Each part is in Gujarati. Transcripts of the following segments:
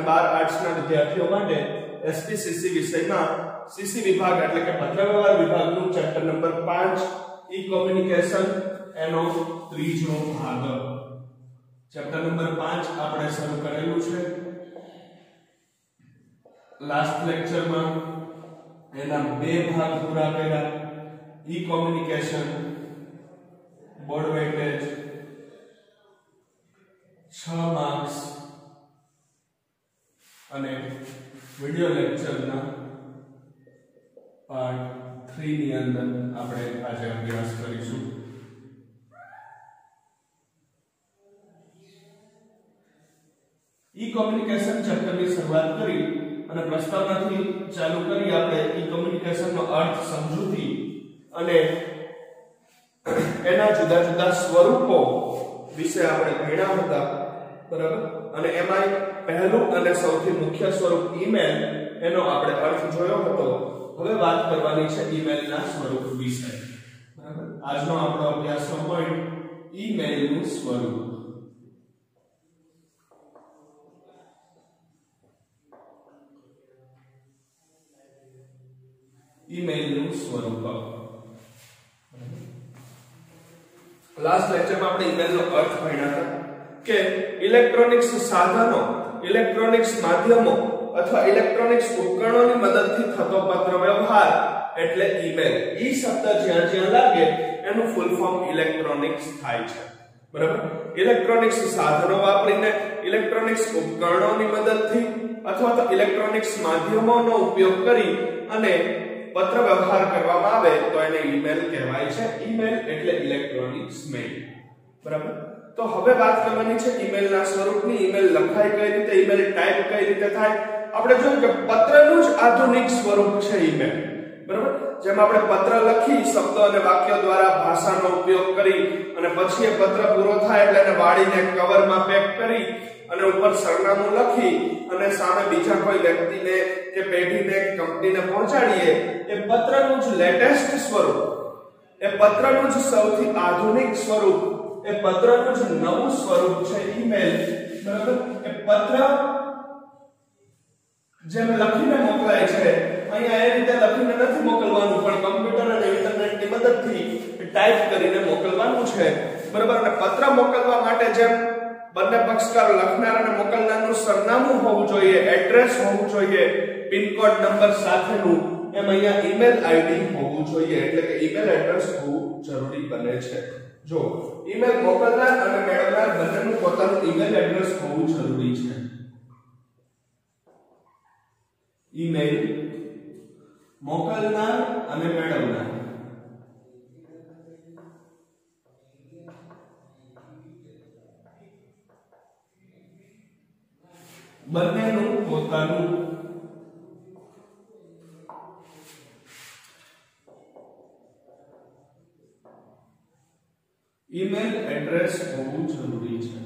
અને 12 આર્ટ્સના વિદ્યાર્થીઓ માટે એસપીસીસી વિષયમાં સીસી વિભાગ એટલે કે પત્રવ્યવહાર વિભાગનું ચેપ્ટર નંબર 5 ઈ કોમ્યુનિકેશન એનો ત્રીજો ભાગ ચેપ્ટર નંબર 5 આપણે શરૂ કરેલું છે લાસ્ટ લેક્ચરમાં એના બે ભાગ પૂરા કર્યા ઈ કોમ્યુનિકેશન બોર્ડ વેટેજ 6 માર્ક્સ અને વિડિયો લેક્ચરના પાર્ટ 3 ની અંદર આપણે આજે અભ્યાસ કરીશું ઈ કોમ્યુનિકેશન ચેપ્ટરની શરૂઆત કરી અને પ્રસ્તાવનાથી ચાલુ કરી આપણે ઈ કોમ્યુનિકેશનનો અર્થ સમજૂતી અને એના જુદા જુદા સ્વરૂપો વિશે આપણે ભણ્યા હતા બરાબર અને એમાં પહેલું અને સૌથી મુખ્ય સ્વરૂપ ઈમેલ એનો આપણે અર્થ જોયો હતો હવે વાત કરવાની છે ઈમેલના સ્વરૂપ વિશે બરાબર આજનો આપણો અભ્યાસનો પોઈન્ટ ઈમેલનું સ્વરૂપ ઈમેલનું સ્વરૂપ લાસ્ટ લેક્ચરમાં આપણે ઈમેલનો અર્થ ભણ્યા હતા કે ઇલેક્ટ્રોનિક્સ સાધનો ઇલેક્ટ્રોનિક્સ માધ્યમો અથવા ઇલેક્ટ્રોનિક્સ ઉપકરણોની મદદથી થતો પત્ર વ્યવહાર એટલે ઈમેલ ઈ શબ્દ જ્યાં જ્યાં લાગે એનું ફૂલ ફોર્મ ઇલેક્ટ્રોનિક્સ થાય છે બરાબર ઇલેક્ટ્રોનિક્સ સાધનો વાપરીને ઇલેક્ટ્રોનિક્સ ઉપકરણોની મદદથી અથવા તો ઇલેક્ટ્રોનિક્સ માધ્યમોનો ઉપયોગ કરી અને પત્ર વ્યવહાર કરવામાં આવે તો એને ઈમેલ કહેવાય છે ઈમેલ એટલે ઇલેક્ટ્રોનિક્સ મેલ બરાબર તો હવે વાત કરવાની છે ઈમેલના સ્વરૂપની ઈમેલ લખાય કઈ રીતે ઈમેલ ટાઈપ કઈ રીતે થાય આપણે જોયું કે પત્રનું જ આધુનિક સ્વરૂપ છે ઈમેલ બરાબર જેમ આપણે પત્ર લખી શબ્દ અને વાક્યો દ્વારા ભાષાનો ઉપયોગ કરી અને પછી એ પત્ર પૂરો થાય એટલે એને વાળીને કવરમાં પેક કરી અને ઉપર સરનામું લખી અને સામે બીજા કોઈ વ્યક્તિને કે પેઢીને કે કંપનીને પહોંચાડીએ એ પત્રનું જ લેટેસ્ટ સ્વરૂપ એ પત્રનું જ સૌથી આધુનિક સ્વરૂપ એ પત્રનું જ નવું સ્વરૂપ છે ઈમેલ બરાબર એ પત્ર જેમ લખીને મોકલાય છે અહીંયા એ રીતે લખીને નથી મોકલવાનું પણ કમ્પ્યુટર અને ઇન્ટરનેટની મદદથી ટાઈપ કરીને મોકલવાનું છે બરાબર અને પત્ર મોકલવા માટે જેમ બંને પક્ષકાર લખનાર અને મોકલનારનું સરનામું હોવું જોઈએ એડ્રેસ હોવું જોઈએ પિન કોડ નંબર સાથેનું એમ અહીંયા ઈમેલ આઈડી હોવું જોઈએ એટલે કે ઈમેલ એડ્રેસ હોવું જરૂરી બને છે જો ઈમેલ મોકલનાર અને મેળવનાર બંનેનું પોતાનું ઈમેલ એડ્રેસ હોવું જરૂરી છે ઈમેલ મોકલનાર અને મેળવનાર બંનેનું પોતાનું ઈમેલ એડ્રેસ હોવું જરૂરી છે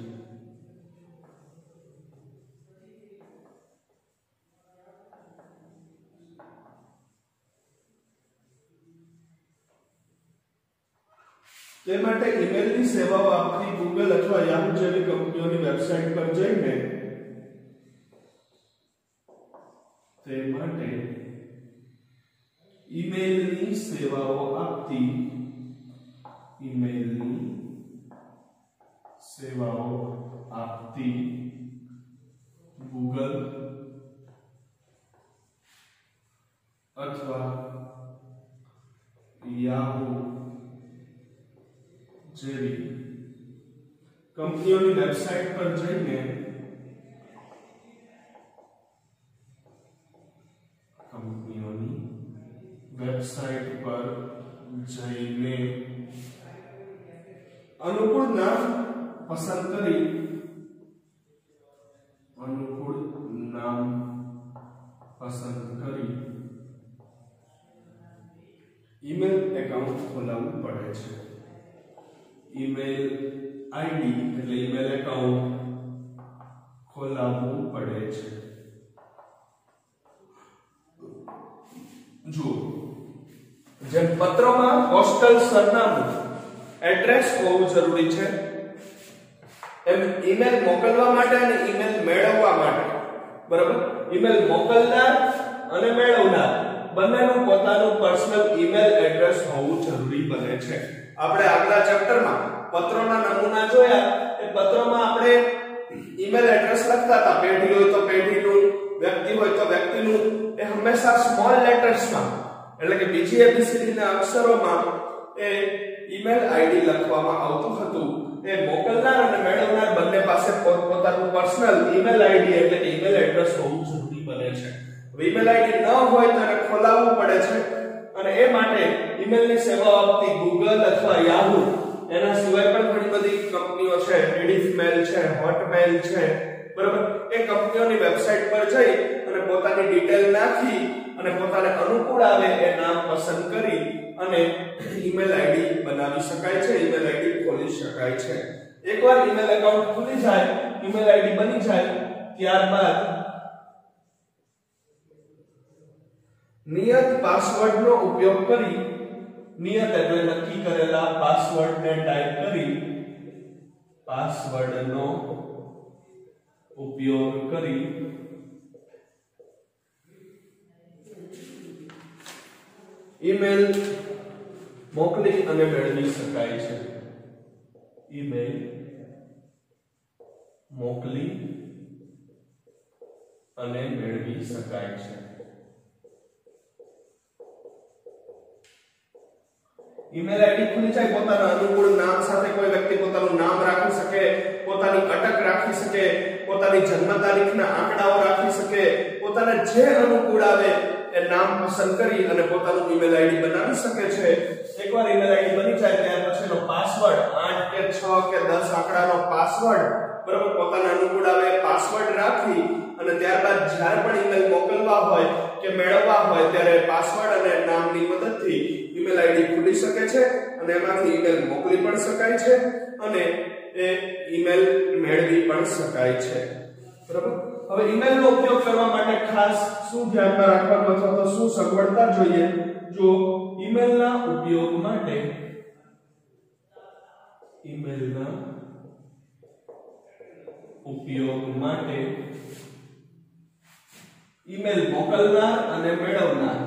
તે માટે ઈમેલની સેવાઓ આપતી ગૂગલ અથવા યાહૂ જેવી કંપનીઓની વેબસાઇટ પર જઈને તે માટે ઈમેલની સેવાઓ આપતી ગૂગલ અથવા યાહૂ જેવી કંપનીઓની વેબસાઇટ પર જઈને અનુકૂળ નામ પસંદ કરી ઈમેલ એકાઉન્ટ ખોલાવવું પડે છે ઈમેલ આઈડી એટલે ઈમેલ એકાઉન્ટ ખોલાવવું પડે છે જો જેમ પત્રમાં પોસ્ટલ સરનામું એડ્રેસ હોવું જરૂરી છે એમ ઈમેલ મોકલવા માટે અને ઈમેલ મેળવવા માટે બરાબર. ઈમેલ મોકલનાર અને મેળવનાર બંનેનું પોતાનું પર્સનલ ઈમેલ એડ્રેસ હોવું જરૂરી બને છે. આપણે આગલા ચેપ્ટરમાં પત્રોના નમૂના જોયા. એ પત્રોમાં આપણે ઈમેલ એડ્રેસ લખતા હતા. પેઢી હોય તો પેઢીનું, વ્યક્તિ હોય તો વ્યક્તિનું. એ હંમેશા સ્મોલ લેટર્સમાં એટલે કે બીજી એબીસીડી ના અક્ષરોમાં એ ઈમેલ આઈડી લખવામાં આવતું હતું. એ મોકલનાર અને મેળવનાર બંને પાસે પોતાનું પર્સનલ ઈમેલ આઈડી એટલે કે ઈમેલ એડ્રેસ હોવું જરૂરી બને છે. ઈમેલ આઈડી ન હોય તો એને ખોલાવવું પડે છે અને એ માટે ઈમેલની સેવાઓ આપતી Google અથવા Yahoo એના સિવાય પણ ઘણી બધી કંપનીઓ છે. એડિફમેલ છે, હોટમેલ છે, બરાબર. એ કંપનીઓની વેબસાઈટ પર જઈ અને પોતાની ડિટેલ નાખી અને પોતાને અનુકૂળ આવે એ નામ પસંદ કરી અને ઈમેલ આઈડી બનાવી શકાય છે, ઈમેલ આઈડી ખોલી શકાય છે. એકવાર ઈમેલ એકાઉન્ટ ખુલી જાય, ઈમેલ આઈડી બની જાય, ત્યારબાદ નિયત પાસવર્ડનો ઉપયોગ કરી, નિયત એટલે નક્કી કરેલા પાસવર્ડને ટાઈપ કરી, પાસવર્ડનો ઉપયોગ કરી ઈમેલ મોકલી અને મેળવી શકાય છે. ઈમેલ મોકલી અને મેળવી શકાય છે. ઈમેલ આઈડી ખુલી જાય, પોતાના અનુકૂળ નામ સાથે કોઈ વ્યક્તિ પોતાનું નામ રાખી શકે, પોતાની અટક રાખી શકે, પોતાની જન્મ તારીખના આંકડાઓ રાખી શકે, પોતાને જે અનુકૂળ આવે એ નામ પસંદ કરી અને પોતાનું ઈમેલ આઈડી બનાવી શકે છે. એકવાર ઈમેલ આઈડી બની જાય ત્યાર પછીનો પાસવર્ડ 8 કે 6 કે 10 આંકડાનો પાસવર્ડ, બરાબર, પોતાને અનુકૂળ આવે પાસવર્ડ રાખી અને ત્યારબાદ જ્યારે પણ ઈમેલ મોકલવા હોય કે મેળવવા હોય ત્યારે પાસવર્ડ અને નામની મદદથી ઈમેલ આઈડી ખુલી શકે છે અને એમાંથી ઈમેલ મોકલી પણ શકાય છે અને એ ઈમેલ મેળવી પણ શકાય છે. બરાબર. હવે ઈમેલનો ઉપયોગ કરવા માટે ખાસ શું ધ્યાનમાં રાખવાનું અથવા તો શું સગવડતા જોઈએ? જો ઈમેલના ઉપયોગ માટે ઈમેલ મોકલનાર અને મેળવનાર,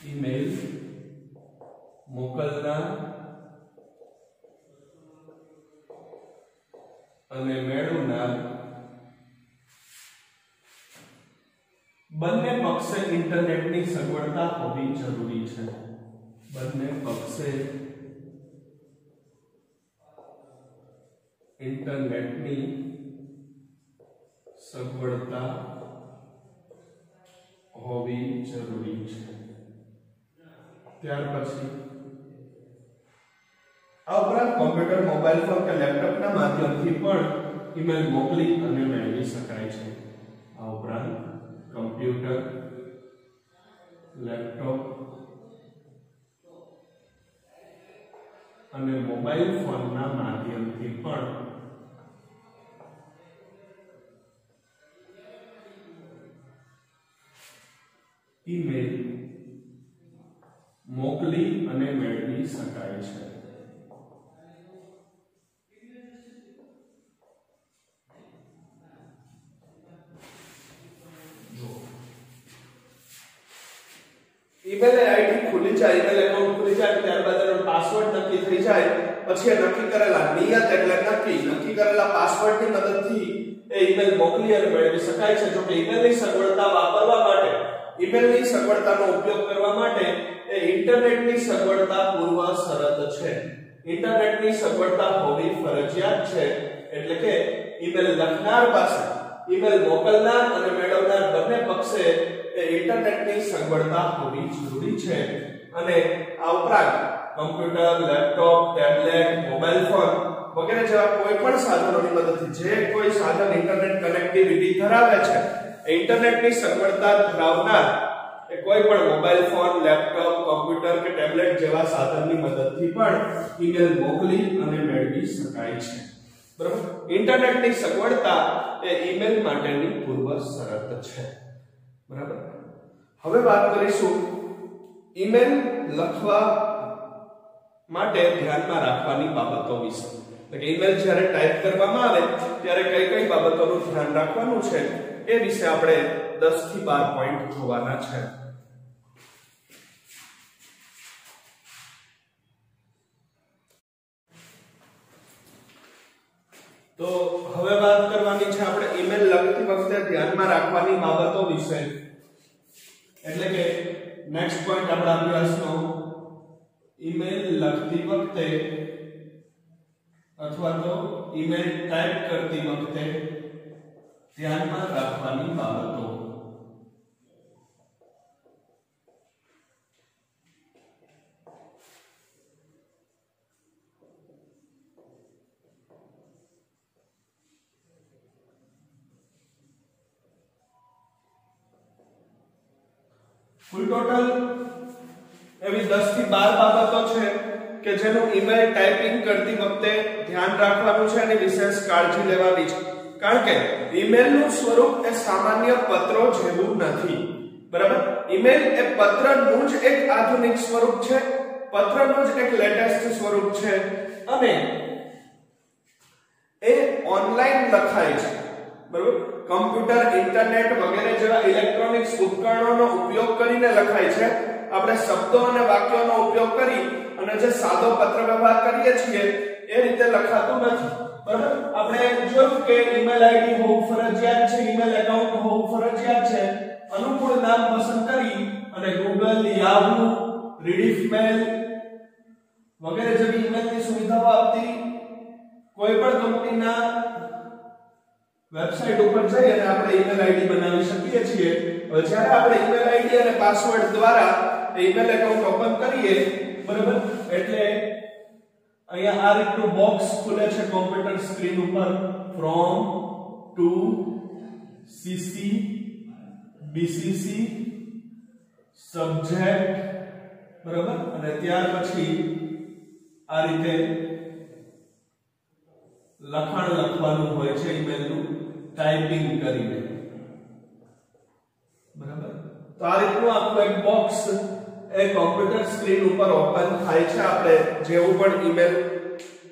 ઈમેલ મોકલનાર અને મેળવનાર બંને પક્ષે ઇન્ટરનેટની સગવડતા હોવી જરૂરી છે. બંને પક્ષે ઇન્ટરનેટની સગવડતા હોવી જરૂરી છે. ત્યાર પછી આ ઉપરાંત કોમ્પ્યુટર, મોબાઈલ ફોન કે લેપટોપના માધ્યમથી પણ ઈમેલ મોકલી અને મેળવી શકાય છે. આ ઉપરાંત કમ્પ્યુટર, લેપટોપ અને મોબાઈલ ફોનના માધ્યમથી પણ ઈમેલ મોકલી અને મેળવી શકાય છે. ઈમેલ આઈડી ખુલી જાય, ઈમેલ એકાઉન્ટ ખુલી જાય ત્યારબાદ એનો પાસવર્ડ નક્કી થઈ જાય પછી નક્કી કરેલા નિયત એટલે નક્કી કરેલા પાસવર્ડની મદદથી એ ઈમેલ મોકલી અને મેળવી શકાય છે. જો કે ઈમેલની સગવડતા વાપરવા માટે, ઈમેલની સગવડતાનો ઉપયોગ કરવા માટે એ ઇન્ટરનેટની સગવડતા પૂર્વ શરત છે. ઇન્ટરનેટની સગવડતા હોવી ફરજિયાત છે. એટલે કે ઈમેલ લખનાર પાસે ઈમેલ મોકલનાર અને મેળવનાર બંને પક્ષે એ ઇન્ટરનેટની સગવડતા હોવી જરૂરી છે. અને આ ઉપરાંત computer, laptop, tablet, mobile phone વગેરે જેવા કોઈ પણ સાધનોની મદદથી જે કોઈ સાધન ઇન્ટરનેટ કનેક્ટિવિટી ધરાવે છે એ ઇન્ટરનેટની સગવડતા ધરાવનાર એ કોઈ પણ મોબાઈલ ફોન, લેપટોપ, કમ્પ્યુટર કે ટેબ્લેટ જેવા સાધનની મદદથી પણ ઈમેલ મોકલી અને મેળવી શકાય છે. બરાબર. ઇન્ટરનેટની સગવડતા એ ઈમેલ માટેની પૂર્વ શરત છે. બરાબર. હવે વાત કરીશું ઈમેલ લખવા માટે ધ્યાનમાં રાખવાની બાબતો વિશે. એટલે ઈમેલ જ્યારે ટાઈપ કરવામાં આવે ત્યારે કઈ કઈ બાબતોનું ધ્યાન રાખવાનું છે એ વિશે આપણે 10 થી 12 પોઈન્ટ જોવાના છે. તો હવે વાત કરવાની છે આપણે ઈમેલ લખતી વખતે ધ્યાનમાં રાખવાની બાબતો વિશે. એટલે કે નેક્સ્ટ પોઈન્ટ આપણા અભ્યાસનો ઈમેલ લખતી વખતે અથવા તો ઈમેલ ટાઈપ કરતી વખતે ધ્યાનમાં રાખવાની બાબતો. કુલ ટોટલ એવી 10 થી 12 બાબતો છે કે જેનું ઈમેલ ટાઈપિંગ કરતી વખતે ધ્યાન રાખવાનું છે અને વિશેષ કાળજી લેવાની છે. કારણ કે ઈમેલનું સ્વરૂપ એ સામાન્ય પત્રો જેવું નથી. બરાબર? ઈમેલ એ પત્રનું જ એક આધુનિક સ્વરૂપ છે, પત્રનું જ એક લેટેસ્ટ સ્વરૂપ છે અને એ ઓનલાઈન લખાય છે. બરાબર? કમ્પ્યુટર, ઇન્ટરનેટ વગેરે જેવા ઇલેક્ટ્રોનિક્સ ઉપકરણોનો ઉપયોગ કરીને લખાય છે. આપણે શબ્દો અને વાક્યોનો ઉપયોગ કરી અને જે સાદો પત્ર વ્યવહાર કરીએ છીએ એ રીતે લખાતું નથી. બરાબર? આપણે જોયું કે ઈમેલ આઈડી હોવું ફરજિયાત છે, ઈમેલ એકાઉન્ટ હોવું ફરજિયાત છે. અનુકૂળ નામ પસંદ કરી અને Google, Yahoo, Rediffmail વગેરે જેવી ઈમેલની સુવિધાઓ આપતી કોઈ પણ કંપનીના વેબસાઈટ ઉપર જઈ અને આપણે ઈમેલ આઈડી બનાવી શકીએ છીએ. હવે જ્યારે આપણે ઈમેલ આઈડી અને પાસવર્ડ દ્વારા ઈમેલ એકાઉન્ટ ઓપન કરીએ, બરાબર, એટલે અહીંયા આ રીતનું બોક્સ ખુલે છે કોમ્પ્યુટર સ્ક્રીન ઉપર. from to cc bcc subject, બરાબર, અને ત્યાર પછી આ રીતે લખાણ લખવાનું હોય છે ઈમેલનું ટાઈપિંગ કરીને. બરાબર? તો આ રીતનું આખું એક બોક્સ એ કોમ્પ્યુટર સ્ક્રીન ઉપર ઓપન થાય છે આપણે જેવું પણ ઈમેલ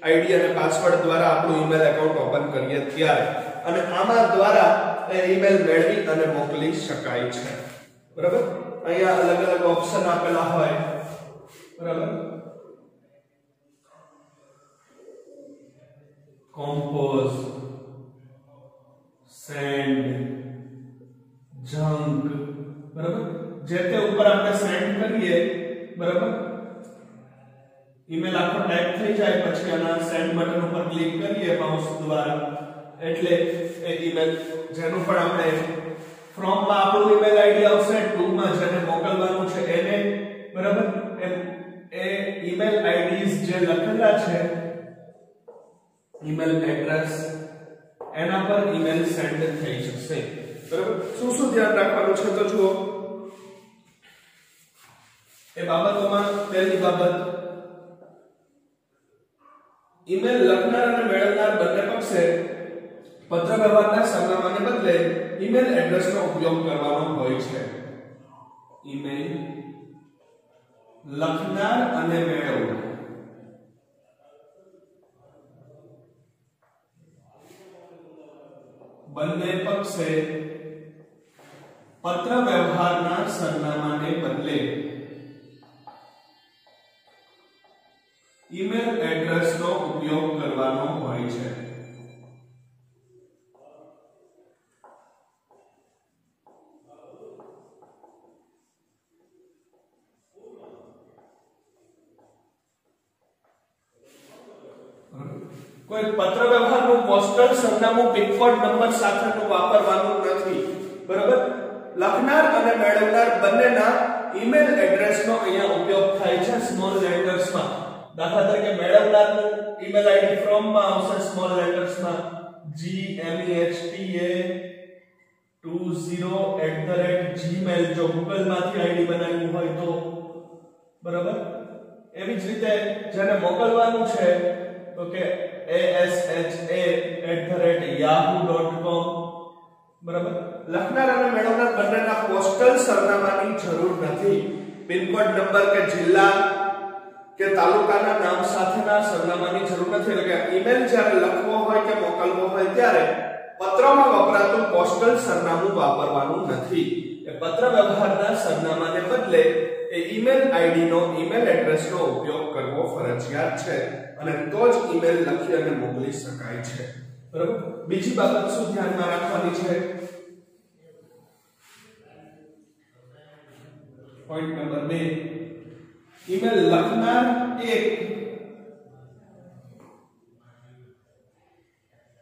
આઈડી અને પાસવર્ડ દ્વારા આપણું ઈમેલ એકાઉન્ટ ઓપન કરીએ ત્યારે. અને આમાં દ્વારા એ ઈમેલ મેળવી અને મોકલી શકાય છે. બરાબર? અહીંયા અલગ અલગ ઓપ્શન આપેલા હોય. બરાબર? compose, send, junk, બરાબર, જે તે ઉપર આપણે સેન્ડ કરીએ, બરાબર, ઈમેલ આખો ટાઈપ થઈ જાય પછી આના સેન્ડ બટન ઉપર ક્લિક કરીએ માઉસ દ્વારા એટલે એ ઈમેલ જેનું પણ આપણે ફ્રોમ માં આપણું ઈમેલ આઈડી આવશે, ટુ માં જેને મોકલવાનું છે એને, બરાબર, એ ઈમેલ આઈડીઝ જે લખેલા છે ઈમેલ એડ્રેસ એના પર ઈમેલ સેન્ડ થઈ જશે. બરાબર? શું શું ધ્યાન રાખવાનું છે તો જુઓ. એ બાબતોમાં પહેલી બાબત, ઈમેલ લખનાર અને મેળવનાર બંને પક્ષે પત્ર વ્યવહારના સરનામાને બદલે ઈમેલ એડ્રેસનો ઉપયોગ કરવાનો હોય છે. ઈમેલ લખનાર અને મેળવનાર બંને પક્ષે પત્ર વ્યવહારના સરનામાને બદલે ઈમેલ એડ્રેસનો ઉપયોગ કરવાનો હોય છે. કોઈ પત્ર વ્યવહારનું પોસ્ટલ સરનામું પિનકોડ નંબર સાથેનું વાપરવાનું નથી. બરાબર? લખનાર અને મેળવનાર બંનેના ઈમેલ એડ્રેસનો અહીંયા ઉપયોગ થાય છે સ્મોલ લેટર્સમાં. દાખલા તરીકે મેળવનારનું ઈમેલ આઈડી ફ્રોમ માં આવશે સ્મોલ લેટર્સમાં gmehta20@gmail જો ગૂગલ માંથી આઈડી બનાવ્યું હોય તો. બરાબર? એવી જ રીતે જેને મોકલવાનું છે તો કે asha@yahoo.com. બરાબર? લખનાર અને મેળવનાર બંનેના પોસ્ટલ સરનામાની જરૂર નથી. પિનકોડ નંબર કે જિલ્લા કે તાલુકાના નામ સાથેના સરનામાની જરૂર નથી એટલે કે ઈમેલ જ્યારે લખવો હોય કે મોકલવો હોય ત્યારે પત્રમાં વપરાતું પોસ્ટલ સરનામું વાપરવાનું નથી એ પત્ર વ્યવહારના સરનામાને બદલે એ ઈમેલ આઈડી નો ઈમેલ એડ્રેસ નો ઉપયોગ કરવો ફરજિયાત છે અને તો જ ઈમેલ લખી અને મોકલી શકાય છે બરાબર બીજી બાબત શું ધ્યાનમાં રાખવાની છે પોઈન્ટ નંબર 2 ઈમેલ લખનાર એક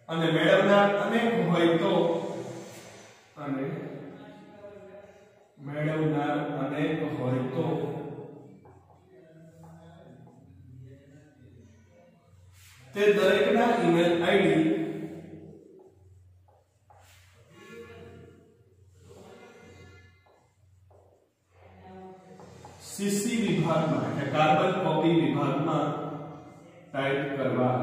અને મેળવનાર અનેક હોય તો અને મેળવનાર અનેક હોય તો તે દરેકના ઈમેલ આઈડી સીસી વિભાગમાં એટલે કાર્બન કોપી વિભાગમાં ટાઈપ કરવા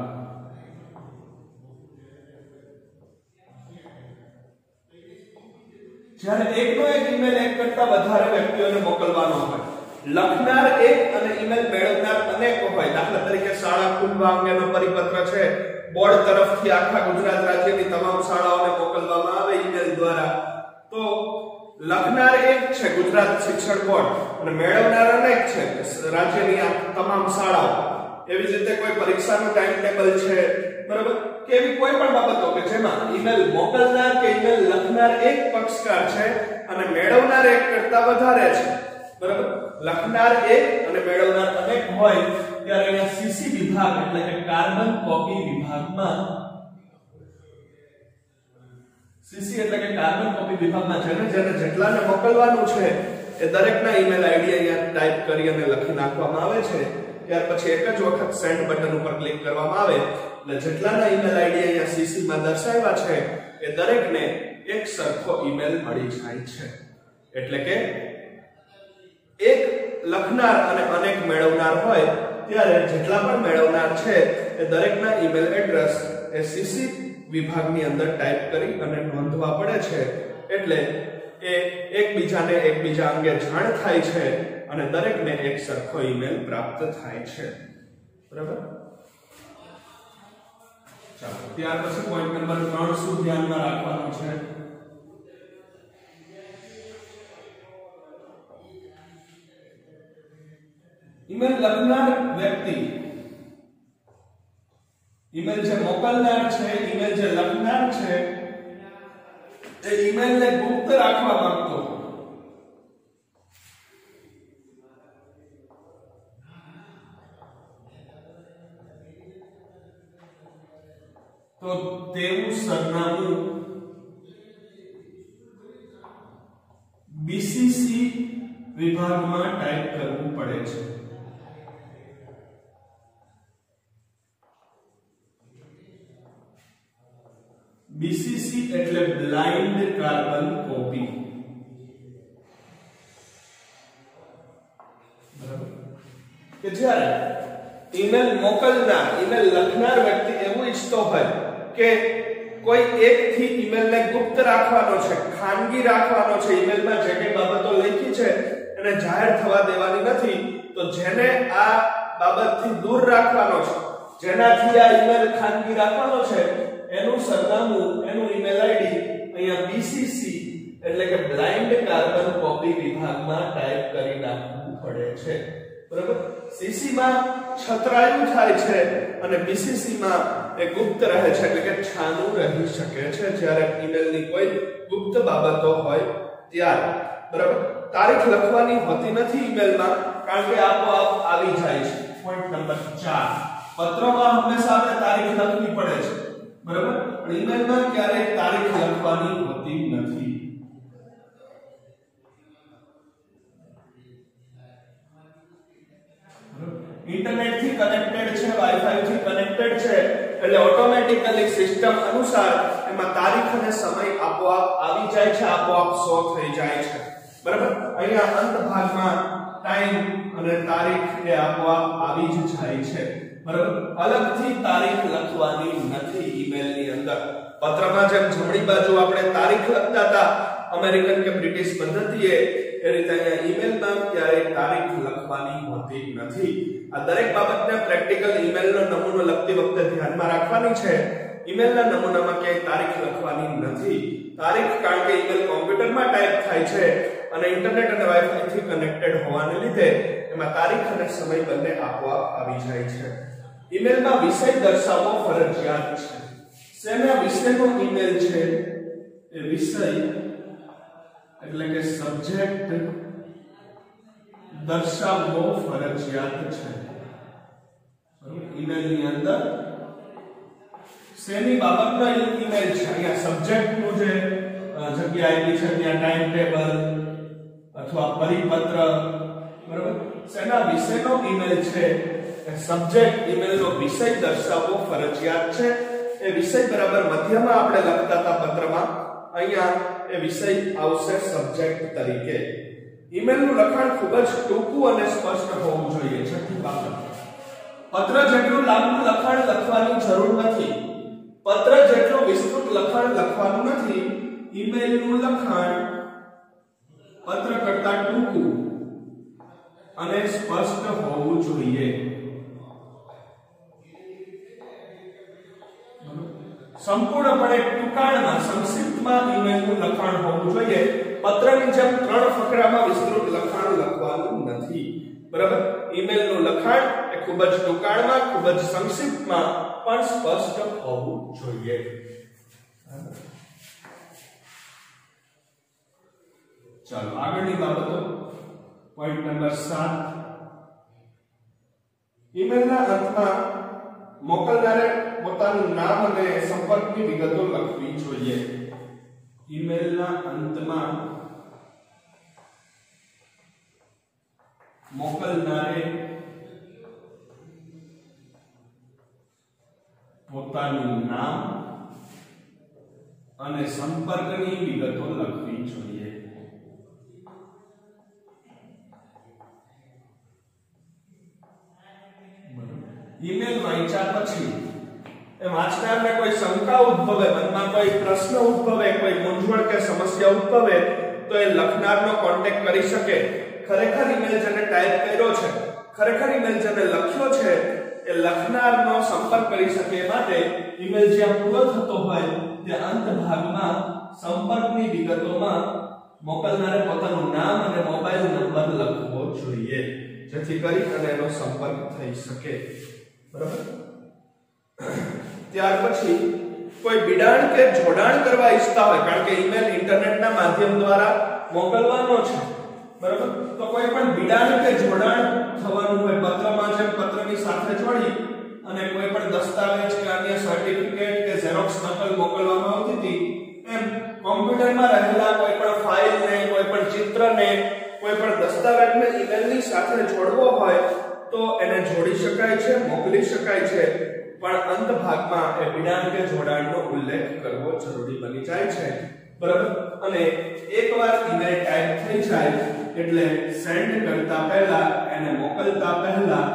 જ્યારે એકનો એક ઈમેલ એક કરતા વધારે વ્યક્તિઓને મોકલવાનો હોય લખનાર એક અને ઈમેલ મેળવનાર અનેક હોય દાખલા તરીકે શાળા ખુલવા અંગેનો પરિપત્ર છે બોર્ડ તરફથી આખા ગુજરાત રાજ્યની તમામ શાળાઓને મોકલવામાં આવે ઈમેલ દ્વારા તો લખનાર એક છે ગુજરાત શિક્ષણ બોર્ડ અને મેળવનાર અનેક છે રાજ્યની આ તમામ શાળાઓ એવી જ રીતે કોઈ પરીક્ષાનું ટાઈમ ટેબલ છે બરાબર કે એવી કોઈ પણ બાબતો કે જેમાં ઈમેલ મોકલનાર કે ઈમેલ લખનાર એક પક્ષકાર છે અને મેળવનાર એક કરતા વધારે છે બરાબર લખનાર એક અને મેળવનાર અનેક હોય ત્યારે અહીંયા સીસી વિભાગ એટલે કે કાર્બન કોપી વિભાગમાં સીસી એટલે કે કાર્બન કોપી વિભાગમાં જેને જેટલાને મોકલવાનું છે એ દરેકના ઈમેલ આઈડી અહીંયા ટાઈપ કરી અને લખી નાખવામાં આવે છે ત્યાર પછી એક જ વખત સેન્ડ બટન ઉપર ક્લિક કરવામાં આવે એટલે જેટલાના ઈમેલ આઈડી અહીંયા સીસી માં દર્શાવ્યા છે એ દરેકને એક સરખો ઈમેલ મળી જાય છે એટલે કે એક લખનાર અને અનેક મેળવનાર હોય ત્યારે જેટલા પણ મેળવનાર છે એ દરેકના ઈમેલ એડ્રેસ એ સીસી વિભાગની અંદર ટાઈપ કરી અને નોંધવા પડે છે એટલે એ એકબીજા અંગે જાણ થાય છે અને દરેકને એક સરખો ઈમેલ પ્રાપ્ત થાય છે બરાબર ચાલો ત્યાર પછી પોઈન્ટ નંબર 3 શું ધ્યાનમાં રાખવાનું છે ઈમેલ લખનાર વ્યક્તિ ઈમેલ જે મોકલનાર છે ઈમેલ જે લખનાર છે એ ઈમેલને ગુપ્ત રાખવા માંગતો તો તેવું સરનામું બીસીસી વિભાગમાં ટાઈપ કરવું પડે છે બીસીસી એટલે બ્લાઇન્ડ કાર્બન કોપી બરાબર કે જ્યારે ઈમેલ મોકલનાર ઈમેલ લખનાર વ્યક્તિ એવું ઈચ્છતો હોય કે કોઈ એક થી ઈમેલને ગુપ્ત રાખવાનો છે ખાનગી રાખવાનો છે ઈમેલમાં જે કઈ બાબતો લખી છે એને જાહેર થવા દેવાની નથી તો જેને આ બાબતથી દૂર રાખવાનો છે જેનાથી આ ઈમેલ ખાનગી રાખવાનો છે એનું સરનામું એનું ઈમેલ આઈડી અહીંયા બીસીસી એટલે કે બ્લાઇન્ડ કાર્બન કોપી વિભાગમાં ટાઈપ કરી નાખવું પડે છે બરાબર સીસી માં છતરાયું થાય છે અને બીસીસી માં એ ગુપ્ત રહે છે એટલે કે છાનું રહી શકે છે જ્યારે ઈમેલની કોઈ ગુપ્ત બાબતો હોય ત્યારે બરાબર તારીખ લખવાની હોતી નથી ઈમેલમાં કારણ કે આપોઆપ આવી જાય છે પોઈન્ટ નંબર 4 પત્રમાં હંમેશા આપણે તારીખ લખવી પડે છે બરાબર પણ ઈમેલમાં ક્યારેય તારીખ લખવાની હોતી નથી ઇન્ટરનેટ થી કનેક્ટેડ છે વાઈફાઈ થી કનેક્ટેડ છે એટલે ઓટોમેટિકલી સિસ્ટમ અનુસાર એમાં તારીખ અને સમય આપોઆપ આવી જાય છે આપોઆપ શો થઈ જાય છે બરાબર અહીંયા અંત ભાગમાં ટાઈમ અને તારીખ એ આપોઆપ આવી જ જાય છે બરાબર અલગથી તારીખ લખવાની નથી ઈમેલની અંદર પત્રમાં જેમ જમણી બાજુ આપણે તારીખ લખતા હતા અમેરિકન કે બ્રિટિશ પદ્ધતિએ એ રીતે અહીંયા ઈમેલમાં ક્યારેય તારીખ લખવાની હોતી નથી. આ દરેક બાબતને પ્રેક્ટિકલ ઈમેલનો નમૂનો લખતી વખતે ધ્યાનમાં રાખવાની છે. ઈમેલના નમૂનામાં ક્યાંય તારીખ લખવાની નથી. તારીખ કારણ કે ઈમેલ કોમ્પ્યુટરમાં ટાઈપ થાય છે અને ઇન્ટરનેટ અને વાઈફાઈ થી કનેક્ટેડ હોવાને લીધે એમાં તારીખ અને સમય બંને આપોઆપ આવી જાય છે. ઈમેલમાં વિષય દર્શાવવો ફરજિયાત છે. શેના વિષયનો ઈમેલ છે? એ વિષય એટલે કે સબ્જેક્ટ દર્શાવવો ફરજિયાત છે. ઈમેલની અંદર શેની બાબતનો ઈમેલ છે? અહીંયા સબ્જેક્ટ નું જે જગ્યા આપી છે ત્યાં ટાઈમ ટેબલ અથવા પરિપત્ર, બરાબર? શેના વિષયનો ઈમેલ છે? સબ્જેક્ટ ઈમેલનો વિષય દર્શાવવો ફરજિયાત છે. એ વિષય બરાબર મધ્યમાં આપણે લખતા હતા પત્રમાં, અહીંયા એ વિષય આવશે સબ્જેક્ટ તરીકે. ઈમેલનું લખાણ ખૂબ જ ટૂંકું અને સ્પષ્ટ હોવું જોઈએ. છઠ્ઠી બાબત, પત્ર જેટલું લાંબુ લખાણ લખવાની જરૂર નથી. પત્ર જેટલું વિસ્તૃત લખાણ લખવાનું નથી. ઈમેલનું લખાણ પત્ર કરતાં ટૂંકું અને સ્પષ્ટ હોવું જોઈએ. સંપૂર્ણપણે ટૂંકાણમાં સંક્ષિપ્તમાં ઈમેલનું લખાણ હોવું જોઈએ. પત્રની જેમ 3 ફકરામાં વિસ્તૃત લખાણ લખવાનું નથી. બરાબર? ઈમેલનું લખાણ એ ખૂબ જ ટૂંકાણમાં, ખૂબ જ સંક્ષિપ્તમાં પણ સ્પષ્ટ હોવું જોઈએ. ચાલો આગળની બાબતો. પોઈન્ટ નંબર 7, ઈમેલના અંતમાં મોકલનારે પોતાનું નામ અને સંપર્કની વિગતો લખવી જોઈએ. ઈમેલના અંતમાં મોકલનારે પોતાનું નામ અને સંપર્કની વિગતો લખવી જોઈએ. ઈમેલ વાંચ્યા પછી એ વાંચનારને કોઈ શંકા ઉદ્ભવે, મનમાં કોઈ પ્રશ્ન ઉદ્ભવે, કોઈ મૂંઝવણ કે સમસ્યા ઉદ્ભવે તો એ લખનારનો કોન્ટેક્ટ કરી શકે. ખરેખર ઈમેલ જેને ટાઈપ કર્યો છે, ખરેખર ઈમેલ જેને લખ્યો છે, એ લખનારનો સંપર્ક કરી શકે. માટે ઈમેલ જ્યાં પૂરો થતો હોય તે અંત ભાગમાં સંપર્કની વિગતોમાં મોકલનારે પોતાનું નામ અને મોબાઈલ નંબર લખવો જોઈએ, જેથી કરી અને એનો સંપર્ક થઈ શકે. બરાબર? ત્યાર પછી કોઈ બિડાણ કે જોડાણ કરવા ઈચ્છતા હોય, કારણ કે ઈમેલ ઇન્ટરનેટના માધ્યમ દ્વારા મોકલવાનો છે, બરાબર? તો કોઈ પણ બિડાણ કે જોડાણ થવાનું હોય પત્રમાં, જેમ પત્રની સાથે જોડી અને કોઈ પણ દસ્તાવેજ કે અન્ય સર્ટિફિકેટ કે ઝેરોક્સ નકલ મોકલવામાં આવતી હતી, એમ કોમ્પ્યુટરમાં રહેલા કોઈ પણ ફાઇલને, કોઈ પણ ચિત્રને, કોઈ પણ દસ્તાવેજને ઈમેલની સાથે જોડવો હોય તો એને જોડી શકાય છે, મોકલી શકાય છે. પણ અંત ભાગમાં એ બિડાણ કે જોડાણનો ઉલ્લેખ કરવો જરૂરી બની જાય છે. બરાબર? અને એકવાર ઈમેલ ટાઈપ થઈ જાય એટલે સેન્ડ કરતા પહેલા, એને મોકલતા પહેલા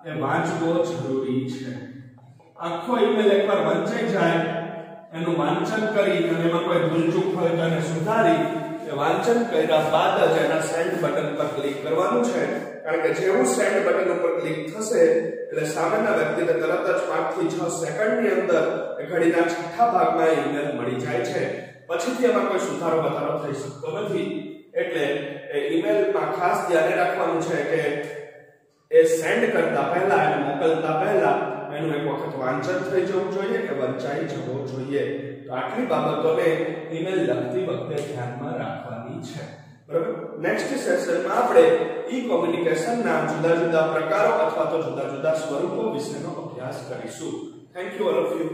એ વાંચવો જરૂરી છે. આખો ઈમેલ એકવાર વંચાઈ જાય, એનું વાંચન કરી અને એમાં કોઈ ભૂલચૂક હોય તો એને સુધારી, એ વાંચન કર્યા બાદ જ એના સેન્ડ બટન પર ક્લિક કરવાનું છે. કારણ કે જેવું સેન્ડ બટન ઉપર ક્લિક થશે એટલે સામેના વ્યક્તિને તરત જ 5 થી 6 સેકન્ડની અંદર એ ઘડીના છઠ્ઠા ભાગમાં ઈમેલ મળી જાય છે. પછીથી એમાં કોઈ સુધારો વધારો થઈ શકતો નથી. એટલે એ ઈમેલમાં ખાસ ધ્યાન રાખવાનું છે કે એ સેન્ડ કરતા પહેલા, એને મોકલતા પહેલા એનું એક વખત વાંચન થઈ જવું જોઈએ, કે વંચાઈ જવું જોઈએ. તો આટલી બાબતોને ઈમેલ લખતી વખતે ધ્યાનમાં રાખવાની છે. બરાબર? નેક્સ્ટ સેશનમાં આપણે ઈ કોમ્યુનિકેશનના જુદા જુદા પ્રકારો અથવા તો જુદા જુદા સ્વરૂપો વિશેનો અભ્યાસ કરીશું. Thank you all of you.